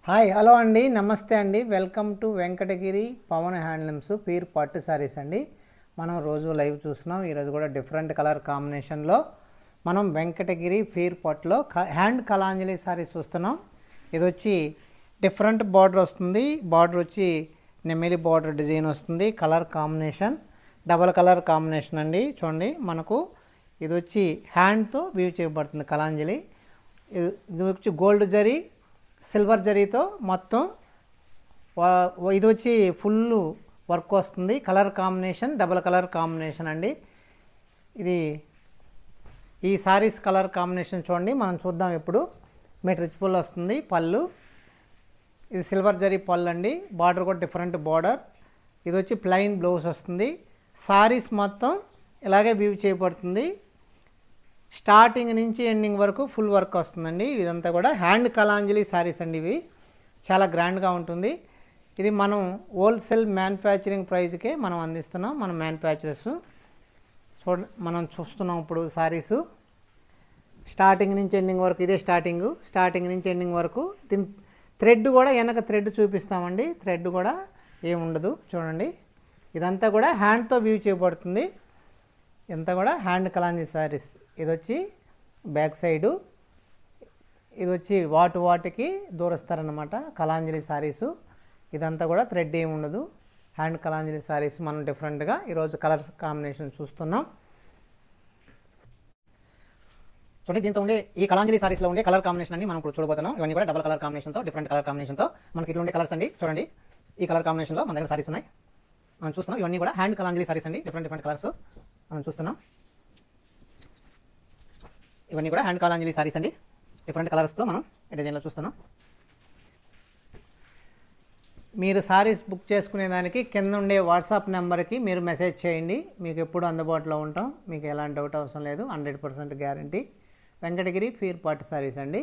Hi hello అండి, నమస్తే అండి. Welcome to Venkatagiri Pawan handlooms pure పట్టు సారీస్ అండి. మనం రోజు లైవ్ చూస్తున్నాం. ఈరోజు కూడా డిఫరెంట్ కలర్ కాంబినేషన్లో మనం వెంకటగిరి పీర్ పట్టులో హ్యాండ్ కలాంజలి సారీస్ చూస్తున్నాం. ఇది వచ్చి డిఫరెంట్ బార్డర్ వస్తుంది. బార్డర్ వచ్చి నెమిలి బార్డర్ డిజైన్ వస్తుంది. Colour combination double colour combination అండి. చూడండి, మనకు ఇది వచ్చి హ్యాండ్తో వీవ్ చేయబడుతుంది కలాంజలి. ఇది వచ్చి గోల్డ్ జరీ సిల్వర్ జరీతో మొత్తం ఇది వచ్చి ఫుల్ వర్క్ వస్తుంది. Colour combination double colour combination అండి. ఇది ఈ సారీస్ కలర్ కాంబినేషన్ చూడండి, మనం చూద్దాం. ఇప్పుడు రిచ్ పుల్ వస్తుంది. పళ్ళు ఇది సిల్వర్ జరీ పళ్ళు అండి. బార్డర్ కూడా డిఫరెంట్ బార్డర్. ఇది వచ్చి ప్లెయిన్ బ్లౌజ్ వస్తుంది. సారీస్ మొత్తం ఇలాగే వీవ్ చేయబడుతుంది. స్టార్టింగ్ నుంచి ఎండింగ్ వరకు ఫుల్ వర్క్ వస్తుందండి. ఇదంతా కూడా హ్యాండ్ కలాంజలి సారీస్ అండి. ఇవి చాలా గ్రాండ్గా ఉంటుంది. ఇది మనం హోల్సేల్ మ్యానుఫ్యాక్చరింగ్ ప్రైస్కే మనం అందిస్తున్నాం. మన మ్యానుఫ్యాక్చరర్స్ మనం చూస్తున్నాం. ఇప్పుడు సారీసు స్టార్టింగ్ నుంచి ఎండింగ్ వరకు ఇదే స్టార్టింగ్ నుంచి ఎండింగ్ వరకు. దీని థ్రెడ్ కూడా వెనక థ్రెడ్ చూపిస్తామండి. థ్రెడ్ కూడా ఏముండదు. చూడండి, ఇదంతా కూడా హ్యాండ్తో వీవ్ చేయబడుతుంది. ఇదంతా కూడా హ్యాండ్ కలాంజలి సారీస్. ఇది వచ్చి బ్యాక్ సైడు, ఇది వచ్చి వాటికి దూరస్తారనమాట కలాంజలి సారీసు. ఇదంతా కూడా థ్రెడ్ ఏమి ఉండదు. హ్యాండ్ కలాంజలి సారీస్ మనం డిఫరెంట్గా ఈరోజు కలర్ కాంబినేషన్ చూస్తున్నాం. చూడండి, దీంతో ఉండే ఈ కలాంజలి సారీస్లో ఉండే కలర్ కాంబినేషన్ అండి మనం ఇప్పుడు చూడబోతున్నాం. ఇవన్నీ కూడా డబల్ కలర్ కాంబినేషన్తో, డిఫరెంట్ కలర్ కాంబినేషన్తో మనకి ఇట్లా ఉండే కలర్స్ అండి. చూడండి, ఈ కలర్ కాంబినేషన్లో మన దగ్గర సారీస్ ఉన్నాయి. మనం చూస్తున్నాం. ఇవన్నీ కూడా హ్యాండ్ కలాంజలి సారీస్ అండి. డిఫరెంట్ కలర్స్ మనం చూస్తున్నాం. ఇవన్నీ కూడా హ్యాండ్ కలాంజలి సారీస్ అండి. డిఫరెంట్ కలర్స్తో మనం ఈ డిజైన్లో చూస్తున్నాం. మీరు సారీస్ బుక్ చేసుకునేదానికి కింద ఉండే వాట్సాప్ నెంబర్కి మీరు మెసేజ్ చేయండి. మీకు ఎప్పుడు అందుబాటులో ఉంటాం. మీకు ఎలాంటి డౌట్ అవసరం లేదు. 100% గ్యారంటీ. వెంకటగిరి పీర్ పట్టు సారీస్ అండి.